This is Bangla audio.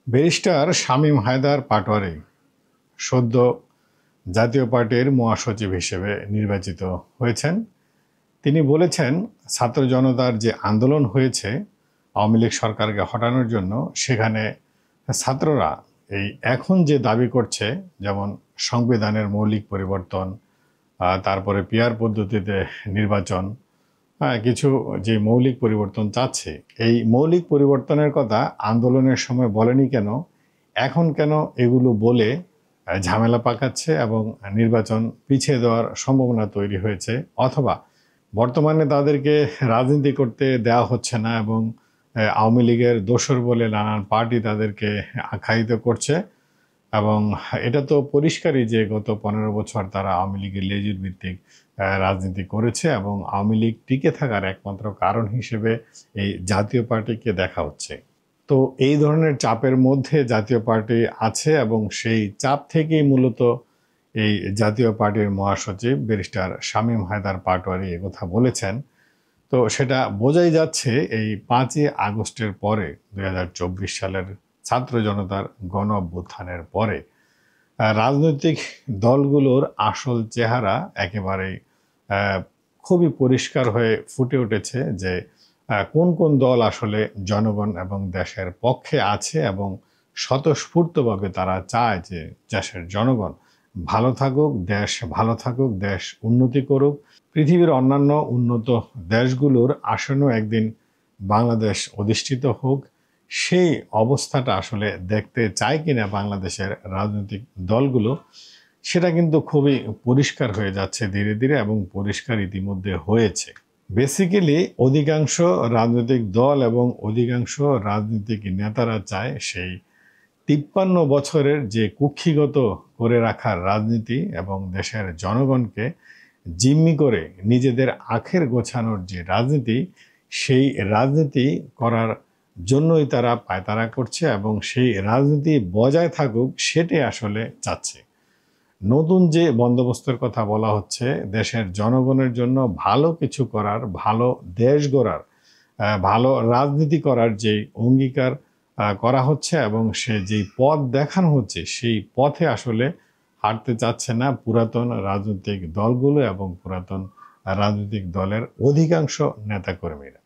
ব্যারিস্টার শামীম হায়দার পাটোয়ারি সদ্য জাতীয় পার্টির মহাসচিব হিসেবে নির্বাচিত হয়েছেন। তিনি বলেছেন, ছাত্র জনতার যে আন্দোলন হয়েছে আওয়ামী লীগ সরকারকে হটানোর জন্য, সেখানে ছাত্ররা এই এখন যে দাবি করছে, যেমন সংবিধানের মৌলিক পরিবর্তন, তারপরে পিয়ার পদ্ধতিতে নির্বাচন, কিছু যে মৌলিক পরিবর্তন চাচ্ছে, এই মৌলিক পরিবর্তনের কথা আন্দোলনের সময় বলেনি কেন, এখন কেন এগুলো বলে ঝামেলা পাকাচ্ছে এবং নির্বাচন পিছিয়ে দেওয়ার সম্ভাবনা তৈরি হয়েছে, অথবা বর্তমানে তাদেরকে রাজনীতি করতে দেওয়া হচ্ছে না এবং আওয়ামী লীগের দোসর বলে নানান পার্টি তাদেরকে আখ্যায়িত করছে। এবং এটা তো পরিষ্কারই যে গত 15 বছর তারা আওয়ামী লীগের লেজুর ভিত্তিক রাজনীতি করেছে এবং আওয়ামী লীগ টিকে থাকার একমাত্র কারণ হিসেবে এই জাতীয় পার্টিকে দেখা হচ্ছে। তো এই ধরনের চাপের মধ্যে জাতীয় পার্টি আছে এবং সেই চাপ থেকেই মূলত এই জাতীয় পার্টির মহাসচিব ব্যারিস্টার শামীম হায়দার পাটোয়ারি একথা বলেছেন। তো সেটা বোঝাই যাচ্ছে এই 5ই আগস্টের পরে 2024 সালের ছাত্র জনতার গণ অভ্যুত্থানের পরে রাজনৈতিক দলগুলোর আসল চেহারা একেবারে খুবই পরিষ্কার হয়ে ফুটে উঠেছে যে কোন কোন দল আসলে জনগণ এবং দেশের পক্ষে আছে এবং স্বতঃস্ফূর্তভাবে তারা চায় যে দেশের জনগণ ভালো থাকুক, দেশ ভালো থাকুক, দেশ উন্নতি করুক, পৃথিবীর অন্যান্য উন্নত দেশগুলোর আসন্ন একদিন বাংলাদেশ অধিষ্ঠিত হোক। সেই অবস্থাটা আসলে দেখতে চায় কিনা বাংলাদেশের রাজনৈতিক দলগুলো, সেটা কিন্তু খুবই পরিষ্কার হয়ে যাচ্ছে ধীরে ধীরে এবং পরিষ্কার ইতিমধ্যে হয়েছে। বেসিক্যালি অধিকাংশ রাজনৈতিক দল এবং অধিকাংশ রাজনৈতিক নেতারা চায় সেই 53 বছরের যে কুক্ষিগত করে রাখার রাজনীতি এবং দেশের জনগণকে জিম্মি করে নিজেদের আখের গোছানোর যে রাজনীতি, সেই রাজনীতি করার জন্যই তারা পায়তারা করছে এবং সেই রাজনীতি বজায় থাকুক সেটাই আসলে চাচ্ছে। নতুন যে বন্দোবস্তের কথা বলা হচ্ছে, দেশের জনগণের জন্য ভালো কিছু করার, ভালো দেশ গড়ার, ভালো রাজনীতি করার যে অঙ্গীকার করা হচ্ছে এবং সে যেই পথ দেখানো হচ্ছে, সেই পথে আসলে হাঁটতে চাচ্ছে না পুরাতন রাজনৈতিক দলগুলো এবং পুরাতন রাজনৈতিক দলের অধিকাংশ নেতাকর্মীরা।